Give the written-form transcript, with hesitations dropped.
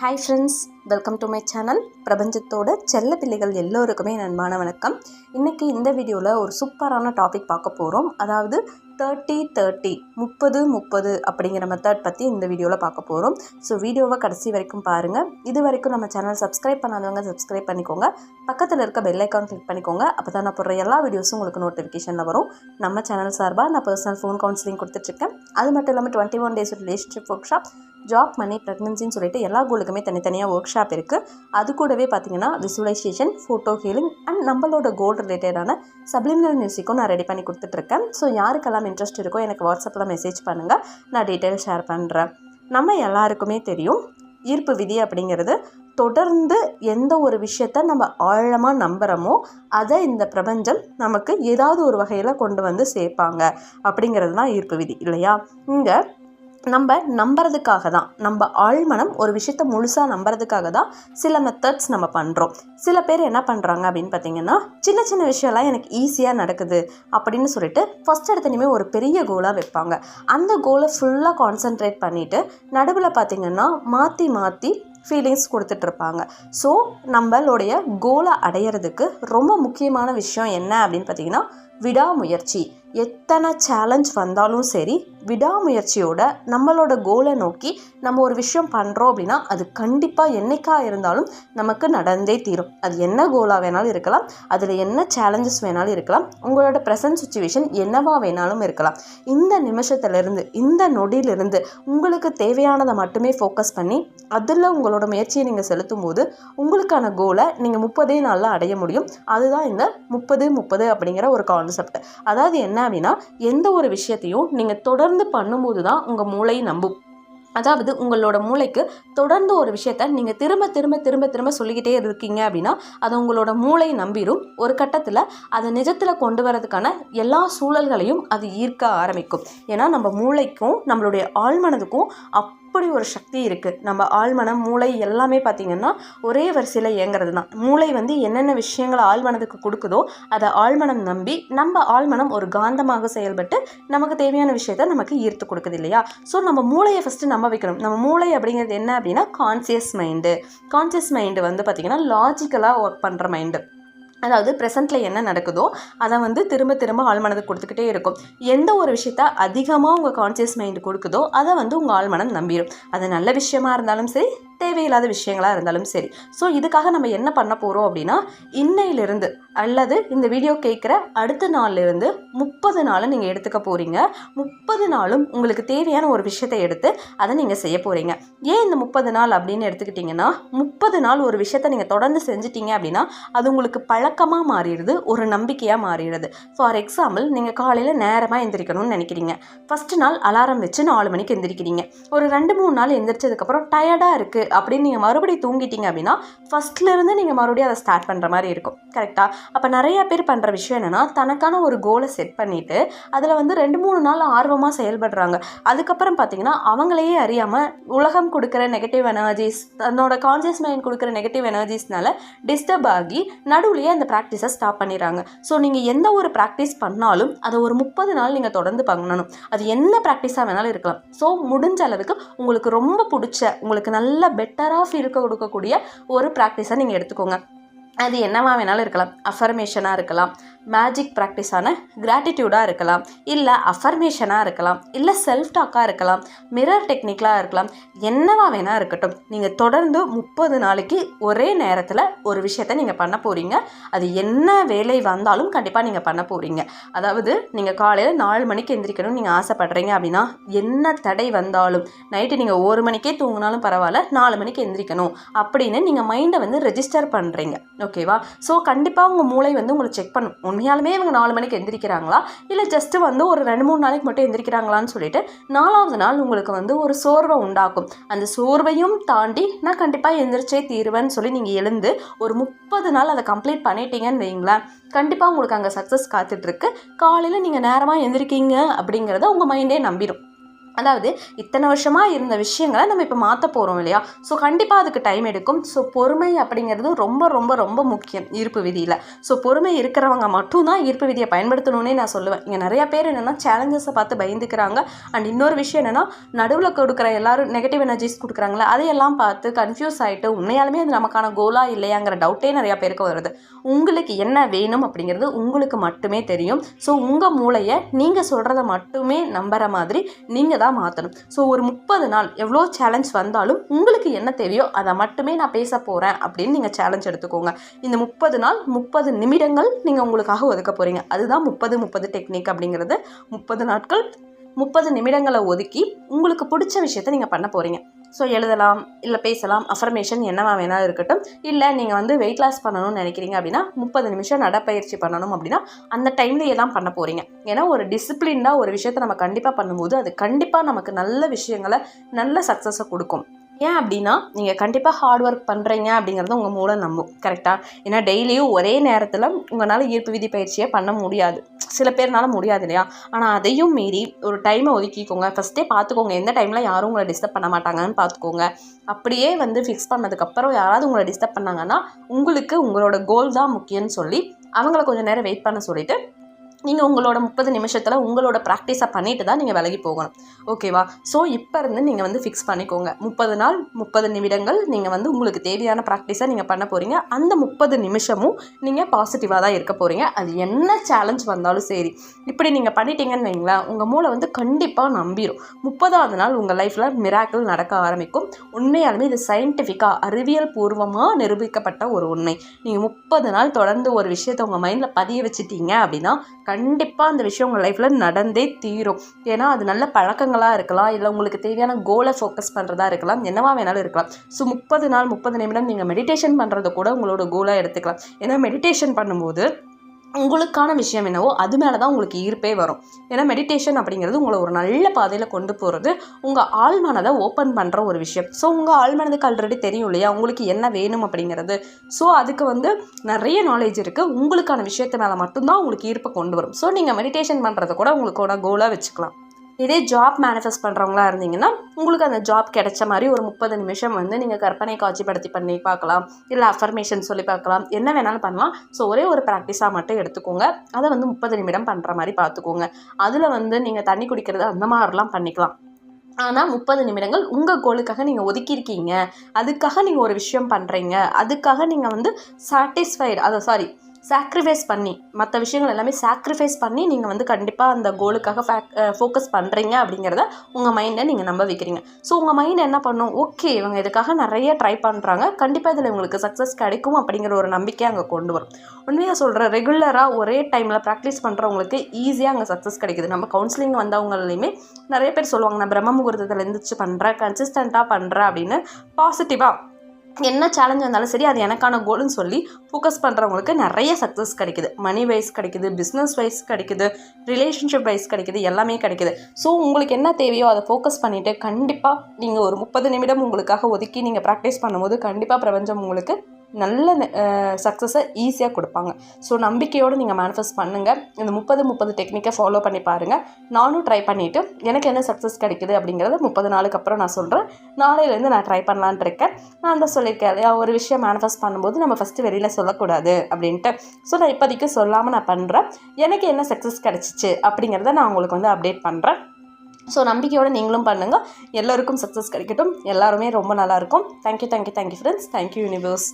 Hi friends, welcome to my channel. பிரபஞ்சத்தோட செல்ல பிள்ளைகள் எல்லோருக்குமே நண்பான வணக்கம். இன்றைக்கி இந்த வீடியோவில் ஒரு சூப்பரான டாபிக் பார்க்க போகிறோம். அதாவது 30-30 30-30 அப்படிங்கிற மெத்தட் பற்றி இந்த வீடியோவில் பார்க்க போகிறோம். ஸோ வீடியோவை கடைசி வரைக்கும் பாருங்கள். இது வரைக்கும் நம்ம சேனல் சப்ஸ்கிரைப் பண்ணாதவங்க சப்ஸ்கிரைப் பண்ணிக்கோங்க. பக்கத்தில் இருக்க பெல் ஐக்கான் கிளிக் பண்ணிக்கோங்க. அப்போ தான் நான் போடுற எல்லா வீடியோஸும் உங்களுக்கு நோட்டிஃபிகேஷனில் வரும். நம்ம சேனல் சார்பாக நான் பர்சனல் ஃபோன் கவுன்சிலிங் கொடுத்துட்ருக்கேன். அது மட்டும் இல்லாமல் 21 days relationship workshop, job, money, ப்ரெக்னன்சின்னு சொல்லிட்டு எல்லா கோலுக்குமே தனித்தனியாக ஒர்க் ஷாப் இருக்குது. அது கூடவே பார்த்தீங்கன்னா விசுவலைசேஷன், ஃபோட்டோ ஹீலிங் அண்ட் நம்மளோட கோல் ரிலேட்டடான சப்ளிமினல் மியூசிக்கும் நான் ரெடி பண்ணி கொடுத்துட்ருக்கேன். ஸோ யாருக்கெல்லாம் இன்ட்ரெஸ்ட் இருக்கோ எனக்கு வாட்ஸ்அப்பில் மெசேஜ் பண்ணுங்கள், நான் டீட்டெயில் ஷேர் பண்ணுறேன். நம்ம எல்லாருக்குமே தெரியும், ஈர்ப்பு விதி அப்படிங்கிறது தொடர்ந்து எந்த ஒரு விஷயத்த நம்ம ஆழமாக நம்புகிறோமோ அதை இந்த பிரபஞ்சம் நமக்கு ஏதாவது ஒரு வகையில் கொண்டு வந்து சேர்ப்பாங்க அப்படிங்கிறது தான் ஈர்ப்பு விதி இல்லையா? இங்கே நம்ம நம்புறதுக்காக தான், நம்ம ஆழ்மனம் ஒரு விஷயத்த முழுசாக நம்புறதுக்காக தான் சில மெத்தட்ஸ் நம்ம பண்ணுறோம். சில பேர் என்ன பண்ணுறாங்க அப்படின்னு பார்த்தீங்கன்னா, சின்ன சின்ன விஷயம்லாம் எனக்கு ஈஸியாக நடக்குது அப்படின்னு சொல்லிட்டு ஃபஸ்ட் எடுத்தனையுமே ஒரு பெரிய கோலாக வைப்பாங்க. அந்த கோலை ஃபுல்லாக கான்சென்ட்ரேட் பண்ணிவிட்டு நடுவில் பார்த்திங்கன்னா மாற்றி மாற்றி ஃபீலிங்ஸ் கொடுத்துட்ருப்பாங்க. ஸோ நம்மளுடைய கோலை அடையிறதுக்கு ரொம்ப முக்கியமான விஷயம் என்ன அப்படின்னு பார்த்திங்கன்னா விடாமுயற்சி. எத்தனை சேலஞ்ச் வந்தாலும் சரி, விடாமுயற்சியோட நம்மளோட கோலை நோக்கி நம்ம ஒரு விஷயம் பண்ணுறோம் அப்படின்னா அது கண்டிப்பாக என்னைக்காக இருந்தாலும் நமக்கு நடந்தே தீரும். அது என்ன கோலாக வேணாலும் இருக்கலாம், அதில் என்ன சேலஞ்சஸ் வேணாலும் இருக்கலாம், உங்களோட ப்ரெசன்ட் சுச்சுவேஷன் என்னவா வேணாலும் இருக்கலாம். இந்த நிமிஷத்துலேருந்து, இந்த நொடியிலிருந்து உங்களுக்கு தேவையானதை மட்டுமே ஃபோக்கஸ் பண்ணி அதில் உங்களோட முயற்சியை நீங்கள் செலுத்தும் போது உங்களுக்கான கோலை நீங்கள் 30 நாளில் அடைய முடியும். அதுதான் இந்த 30-30 அப்படிங்கிற ஒரு கான்செப்ட். அதாவது என்ன அப்படின்னா, எந்த ஒரு விஷயத்தையும் நீங்கள் தொடர்ந்து பண்ணும்போது தான் உங்கள் மூளை நம்பும். அதாவது உங்களோட மூளைக்கு தொடர்ந்து ஒரு விஷயத்த நீங்கள் திரும்ப திரும்ப திரும்ப திரும்ப சொல்லிக்கிட்டே இருக்கீங்க அப்படின்னா அதை உங்களோட மூளை நம்பிடும். ஒரு கட்டத்தில் அதை நிஜத்தில் கொண்டு வரதுக்கான எல்லா சூழல்களையும் அது ஈர்க்க ஆரம்பிக்கும். ஏன்னா நம்ம மூளைக்கும் நம்மளுடைய ஆழ்மனதுக்கும் அப்படி ஒரு சக்தி இருக்குது. நம்ம ஆழ்மனம், மூளை எல்லாமே பார்த்திங்கன்னா ஒரே வரிசையில் இயங்குறது தான். மூளை என்னென்ன விஷயங்களை ஆழ்மனதுக்கு கொடுக்குதோ அதை ஆழ்மனம் நம்பி நம்ம ஆழ்மனம் ஒரு காந்தமாக செயல்பட்டு நமக்கு தேவையான விஷயத்த நமக்கு ஈர்த்து கொடுக்குது இல்லையா? ஸோ நம்ம மூளையை ஃபஸ்ட்டு நம்ப வைக்கணும். நம்ம மூளை அப்படிங்கிறது என்ன அப்படின்னா கான்சியஸ் மைண்டு. கான்சியஸ் மைண்டு பார்த்திங்கன்னா லாஜிக்கலாக ஒர்க் பண்ணுற மைண்டு. அதாவது ப்ரெசென்ட்டில் என்ன நடக்குதோ அதை திரும்ப திரும்ப ஆழ்மனதுக்கு கொடுத்துக்கிட்டே இருக்கும். எந்த ஒரு விஷயத்த அதிகமாக உங்கள் கான்சியஸ் மைண்டு கொடுக்குதோ அதை உங்கள் ஆழ்மனம் நம்பிடும். அது நல்ல விஷயமா இருந்தாலும் சரி, தேவையில்லாத விஷயங்களாக இருந்தாலும் சரி. ஸோ இதுக்காக நம்ம என்ன பண்ண போகிறோம் அப்படின்னா, இன்னையிலிருந்து அல்லது இந்த வீடியோ கேட்குற அடுத்த நாள்லேருந்து 30 நாளை நீங்கள் எடுத்துக்க போகிறீங்க. 30 நாளும் உங்களுக்கு தேவையான ஒரு விஷயத்தை எடுத்து அதை நீங்கள் செய்ய போகிறீங்க. ஏன் இந்த 30 நாள் அப்படின்னு எடுத்துக்கிட்டிங்கன்னா, 30 நாள் ஒரு விஷயத்தை நீங்கள் தொடர்ந்து செஞ்சிட்டிங்க அப்படின்னா அது உங்களுக்கு பழக்கமாக மாறிடுது, ஒரு நம்பிக்கையாக மாறிடுது. ஃபார் எக்ஸாம்பிள், நீங்கள் காலையில் நேரமாக எந்திரிக்கணும்னு நினைக்கிறீங்க. ஃபஸ்ட்டு நாள் அலாரம் வச்சு 4 மணிக்கு எந்திரிக்கிறீங்க. ஒரு 2-3 நாள் எந்திரிச்சதுக்கப்புறம் டயர்டாக இருக்குது அப்படின்னு நீங்கள் மறுபடியும் தூங்கிட்டீங்க அப்படின்னா ஃபஸ்ட்லேருந்து நீங்கள் மறுபடியும் அதை ஸ்டார்ட் பண்ணுற மாதிரி இருக்கும். கரெக்டாக? அப்போ நிறைய பேர் பண்ணுற விஷயம் என்னென்னா, தனக்கான ஒரு கோலை செட் பண்ணிவிட்டு அதில் 2-3 நாள் ஆர்வமாக செயல்படுறாங்க. அதுக்கப்புறம் பார்த்திங்கன்னா அவங்களையே அறியாமல் உலகம் கொடுக்குற நெகட்டிவ் எனர்ஜிஸ், தன்னோட கான்சியஸ் மைண்ட் கொடுக்குற நெகட்டிவ் எனர்ஜிஸ்னால டிஸ்டர்ப் ஆகி நடுவுலையே அந்த ப்ராக்டிஸை ஸ்டாப் பண்ணிடுறாங்க. ஸோ நீங்கள் எந்த ஒரு ப்ராக்டிஸ் பண்ணாலும் அதை ஒரு 30 நாள் நீங்கள் தொடர்ந்து பண்ணணும். அது என்ன ப்ராக்டிஸாக வேணாலும் இருக்கலாம். ஸோ முடிஞ்ச அளவுக்கு உங்களுக்கு ரொம்ப பிடிச்ச, உங்களுக்கு நல்ல பெட்டராக ஃபீல் கொடுக்கக்கூடிய ஒரு ப்ராக்டிஸை நீங்கள் எடுத்துக்கோங்க. அது என்னவா வேணாலும் இருக்கலாம். அஃபர்மேஷனாக இருக்கலாம், மேஜிக் ப்ராக்டிஸான கிராட்டிடியூடாக இருக்கலாம், இல்லை அஃபர்மேஷனாக இருக்கலாம், இல்லை செல்ஃப் டாக்காக இருக்கலாம், மிரர் டெக்னிக்கலாக இருக்கலாம், என்னவா வேணால் இருக்கட்டும். நீங்கள் தொடர்ந்து 30 நாளைக்கு ஒரே நேரத்தில் ஒரு விஷயத்தை நீங்கள் பண்ண போகிறீங்க. அது என்ன வேலை வந்தாலும் கண்டிப்பாக நீங்கள் பண்ண போகிறீங்க. அதாவது நீங்கள் காலையில் 4 மணிக்கு எந்திரிக்கணும்னு நீங்கள் ஆசைப்படுறீங்க அப்படின்னா என்ன தடை வந்தாலும், நைட்டு நீங்கள் 1 மணிக்கே தூங்கினாலும் பரவாயில்ல, 4 மணிக்கு எந்திரிக்கணும் அப்படின்னு நீங்கள் மைண்டை ரெஜிஸ்டர் பண்ணுறீங்க. ஓகேவா? ஸோ கண்டிப்பாக உங்கள் மூளை உங்களை செக் பண்ணும். உண்மையாலுமே இவங்க 4 மணிக்கு எந்திரிக்கிறாங்களா, இல்லை ஜஸ்ட்டு ஒரு 2-3 நாளைக்கு மட்டும் எந்திரிக்கிறாங்களான்னு சொல்லிட்டு 4ஆவது நாள் உங்களுக்கு ஒரு சோர்வை உண்டாக்கும். அந்த சோர்வையும் தாண்டி நான் கண்டிப்பாக எந்திரிச்சே தீருவேன்னு சொல்லி நீங்கள் எழுந்து ஒரு 30 நாள் அதை கம்ப்ளீட் பண்ணிட்டீங்கன்னு வைங்களேன், கண்டிப்பாக உங்களுக்கு அங்கே சக்ஸஸ் காத்துட்ருக்கு. காலையில் நீங்கள் நேரமாக எந்திரிக்கீங்க அப்படிங்கிறத உங்கள் மைண்டே நம்பிடும். அதாவது இத்தனை வருஷமாக இருந்த விஷயங்களை நம்ம இப்போ மாற்ற போகிறோம் இல்லையா? ஸோ கண்டிப்பாக அதுக்கு டைம் எடுக்கும். ஸோ பொறுமை அப்படிங்கிறது ரொம்ப ரொம்ப ரொம்ப முக்கியம் ஈர்ப்பு விதியில். ஸோ பொறுமை இருக்கிறவங்க மட்டும்தான் ஈர்ப்பு விதியை பயன்படுத்தணுன்னே நான் சொல்லுவேன். இங்கே நிறையா பேர் என்னென்னா சேலஞ்சஸை பார்த்து பயந்துக்கிறாங்க. அண்ட் இன்னொரு விஷயம் என்னென்னா நடுவில் கொடுக்குற எல்லாரும் நெகட்டிவ் எனர்ஜிஸ் கொடுக்குறாங்களே அதையெல்லாம் பார்த்து கன்ஃபியூஸ் ஆகிட்டு உண்மையாலுமே அது நமக்கான கோலா இல்லையாங்கிற டவுட்டே நிறையா பேருக்கு வருது. உங்களுக்கு என்ன வேணும் அப்படிங்கிறது உங்களுக்கு மட்டுமே தெரியும். ஸோ உங்கள் மூளையை நீங்கள் சொல்கிறத மட்டுமே நம்புகிற மாதிரி நீங்கள் தான் மாற்றணும். ஸோ ஒரு 30 நாள் எவ்வளோ சேலஞ்ச் வந்தாலும் உங்களுக்கு என்ன தேவையோ அதை மட்டுமே நான் பேச போகிறேன் அப்படின்னு நீங்கள் சேலஞ்ச் எடுத்துக்கோங்க. இந்த 30 நாள் 30 நிமிடங்கள் நீங்கள் உங்களுக்காக ஒதுக்க போகிறீங்க. அதுதான் 30-30 டெக்னிக் அப்படிங்கிறது. 30 நாட்கள் 30 நிமிடங்களை ஒதுக்கி உங்களுக்கு பிடிச்ச விஷயத்த நீங்கள் பண்ண போகிறீங்க. ஸோ எழுதலாம், இல்லை பேசலாம், அஃபர்மேஷன் என்னவா வேணாலும் இருக்கட்டும். இல்லை நீங்கள் வெயிட் லாஸ் பண்ணணும்னு நினைக்கிறீங்க அப்படின்னா 30 நிமிஷம் நடைப்பயிற்சி பண்ணணும் அப்படின்னா அந்த டைம்லேயே தான் பண்ண போகிறீங்க. ஏன்னா ஒரு டிசிப்ளின்டாக ஒரு விஷயத்தை நம்ம கண்டிப்பாக பண்ணும்போது அது கண்டிப்பாாக நமக்கு நல்ல விஷயங்களை நல்ல சக்ஸஸை கொடுக்கும். ஏன் அப்படின்னா நீங்கள் கண்டிப்பாக ஹார்ட் ஒர்க் பண்ணுறீங்க அப்படிங்கிறத உங்கள் மூளை நம்பும். கரெக்டாக? ஏன்னா டெய்லியும் ஒரே நேரத்தில் உங்களால் ஈர்ப்பு விதி பயிற்சியை பண்ண முடியாது. சில பேர்னால முடியாது இல்லையா? ஆனால் அதையும் மீறி ஒரு டைமை ஒதுக்கிக்கோங்க. ஃபஸ்ட்டே பார்த்துக்கோங்க எந்த டைமில் யாரும் உங்களை டிஸ்டர்ப் பண்ண மாட்டாங்கன்னு பார்த்துக்கோங்க. அப்படியே ஃபிக்ஸ் பண்ணதுக்கப்புறம் யாராவது உங்களை டிஸ்டர்ப் பண்ணாங்கன்னா உங்களுக்கு உங்களோட கோல் தான் முக்கியம்னு சொல்லி அவங்கள கொஞ்சம் நேரம் வெயிட் பண்ண சொல்லிவிட்டு நீங்கள் உங்களோட 30 நிமிஷத்தில் உங்களோட ப்ராக்டிஸை பண்ணிட்டு தான் நீங்கள் விலகி போகணும். ஓகேவா? ஸோ இப்போ இருந்து நீங்கள் ஃபிக்ஸ் பண்ணிக்கோங்க. 30 நாள் 30 நிமிடங்கள் நீங்கள் உங்களுக்கு தேவையான ப்ராக்டிஸை நீங்கள் பண்ண போகிறீங்க. அந்த 30 நிமிஷமும் நீங்கள் பாசிட்டிவாக தான் இருக்க போகிறீங்க. அது என்ன சேலஞ்ச் வந்தாலும் சரி. இப்படி நீங்கள் பண்ணிட்டீங்கன்னு வைங்களேன், உங்கள் மூளை கண்டிப்பாக நம்பிடும். 30ஆவது நாள் உங்கள் லைஃப்பில் மிராக்கிள் நடக்க ஆரம்பிக்கும். உண்மையாலுமே இது சயின்டிஃபிக்காக அறிவியல் பூர்வமாக நிரூபிக்கப்பட்ட ஒரு உண்மை. நீங்கள் 30 நாள் தொடர்ந்து ஒரு விஷயத்தை உங்கள் மைண்டில் பதிய வச்சுட்டீங்க அப்படின்னா கண்டிப்பாக அந்த விஷயம் உங்கள் லைஃப்பில் நடந்தே தீரும். ஏன்னா அது நல்ல பழக்கங்களாக இருக்கலாம், இல்லை உங்களுக்கு தேவையான கோலை ஃபோக்கஸ் பண்ணுறதா இருக்கலாம், என்னவா வேணாலும் இருக்கலாம். ஸோ 30 நாள் 30 நிமிடம் நீங்கள் மெடிடேஷன் பண்ணுறத கூட உங்களோட கோலாக எடுத்துக்கலாம். ஏன்னா மெடிடேஷன் பண்ணும்போது உங்களுக்கான விஷயம் என்னவோ அது மேலே தான் உங்களுக்கு ஈர்ப்பே வரும். ஏன்னா மெடிடேஷன் அப்படிங்கிறது உங்களை ஒரு நல்ல பாதையில் கொண்டு போகிறது, உங்கள் ஆழ்மனதை ஓப்பன் பண்ணுற ஒரு விஷயம். ஸோ உங்கள் ஆழ்மனதுக்கு ஆல்ரெடி தெரியும் இல்லையா உங்களுக்கு என்ன வேணும் அப்படிங்கிறது. ஸோ அதுக்கு நிறைய நாலேஜ் இருக்குது. உங்களுக்கான விஷயத்து மேலே மட்டும்தான் உங்களுக்கு ஈர்ப்பை கொண்டு வரும். ஸோ நீங்கள் மெடிடேஷன் பண்ணுறத கூட உங்களுக்கோட கோலாக வச்சுக்கலாம். இதே ஜாப் மேனிஃபெஸ்ட் பண்ணுறவங்களா இருந்தீங்கன்னா உங்களுக்கு அந்த ஜாப் கிடைச்ச மாதிரி ஒரு 30 நிமிஷம் நீங்கள் கற்பனை காட்சிப்படுத்தி பண்ணி பார்க்கலாம், இல்லை அஃபர்மேஷன் சொல்லி பார்க்கலாம், என்ன வேணாலும் பண்ணலாம். ஸோ ஒரே ஒரு ப்ராக்டிஸாக மட்டும் எடுத்துக்கோங்க. அதை 30 நிமிடம் பண்ணுற மாதிரி பார்த்துக்கோங்க. அதில் நீங்கள் தண்ணி குடிக்கிறது அந்த மாதிரிலாம் பண்ணிக்கலாம். ஆனால் 30 நிமிடங்கள் உங்கள் கோலுக்காக நீங்கள் ஒதுக்கியிருக்கீங்க, அதுக்காக நீங்கள் ஒரு விஷயம் பண்ணுறீங்க, அதுக்காக நீங்கள் சாக்ரிஃபைஸ் பண்ணி மற்ற விஷயங்கள் எல்லாமே சாக்ரிஃபைஸ் பண்ணி நீங்கள் கண்டிப்பாக அந்த கோலுக்காக ஃபோக்கஸ் பண்ணுறீங்க அப்படிங்கிறத உங்கள் மைண்டை நீங்கள் நம்ப வைக்கிறீங்க. ஸோ உங்கள் மைண்ட் என்ன பண்ணும், ஓகே இவங்க இதுக்காக நிறைய ட்ரை பண்ணுறாங்க, கண்டிப்பாக இதில் இவங்களுக்கு சக்ஸஸ் கிடைக்கும் அப்படிங்கிற ஒரு நம்பிக்கை அங்கே கொண்டு வரும். உண்மையாக சொல்கிறேன், ரெகுலராக ஒரே டைமில் ப்ராக்டிஸ் பண்ணுறவங்களுக்கு ஈஸியாக அங்கே சக்ஸஸ் கிடைக்குது. நம்ம கவுன்சிலிங் வந்தவங்களையுமே நிறைய பேர் சொல்லுவாங்க, நான் பிரம்ம முகூர்த்தத்தில் எழுந்திரிச்சு பண்ணுறேன், கன்சிஸ்டண்ட்டாக பண்ணுறேன் அப்படின்னு பாசிட்டிவாக என்ன சேலஞ்ச் வந்தாலும் சரி அது எனக்கான கோல்னு சொல்லி ஃபோக்கஸ் பண்ணுறவங்களுக்கு நிறைய சக்ஸஸ் கிடைக்குது. மணி வைஸ் கிடைக்குது, பிஸ்னஸ் வைஸ் கிடைக்குது, ரிலேஷன்ஷிப் வைஸ் கிடைக்குது, எல்லாமே கிடைக்குது. ஸோ உங்களுக்கு என்ன தேவையோ அதை ஃபோக்கஸ் பண்ணிவிட்டு கண்டிப்பாக நீங்கள் ஒரு 30 நிமிடம் உங்களுக்காக ஒதுக்கி நீங்கள் ப்ராக்டிஸ் பண்ணும்போது கண்டிப்பாக பிரபஞ்சம் உங்களுக்கு நல்ல சக்ஸஸை ஈஸியாக கொடுப்பாங்க. ஸோ நம்பிக்கையோடு நீங்கள் மேனிஃபெஸ்ட் பண்ணுங்கள். இந்த 30 டெக்னிக்கை ஃபாலோ பண்ணி பாருங்கள். நானும் ட்ரை பண்ணிவிட்டு எனக்கு என்ன சக்ஸஸ் கிடைக்குது அப்படிங்கிறத 30 நாளுக்கு அப்புறம் நான் சொல்கிறேன். நாளையிலேருந்து நான் ட்ரை பண்ணலான் இருக்கேன். நான் தான் சொல்லியிருக்கேன், ஒரு விஷயம் மேனிஃபெஸ்ட் பண்ணும்போது நம்ம ஃபஸ்ட்டு வெளியில் சொல்லக்கூடாது அப்படின்ட்டு. ஸோ நான் இப்போதைக்கு சொல்லாமல் நான் பண்ணுறேன். எனக்கு என்ன சக்ஸஸ் கிடச்சிச்சு அப்படிங்கிறத நான் உங்களுக்கு அப்டேட் பண்ணுறேன். ஸோ நம்பிக்கையோடு நீங்களும் பண்ணுங்கள். எல்லோருக்கும் சக்ஸஸ் கிடைக்கட்டும். எல்லாருமே ரொம்ப நல்லாயிருக்கும். Thank you friends. Thank you universe.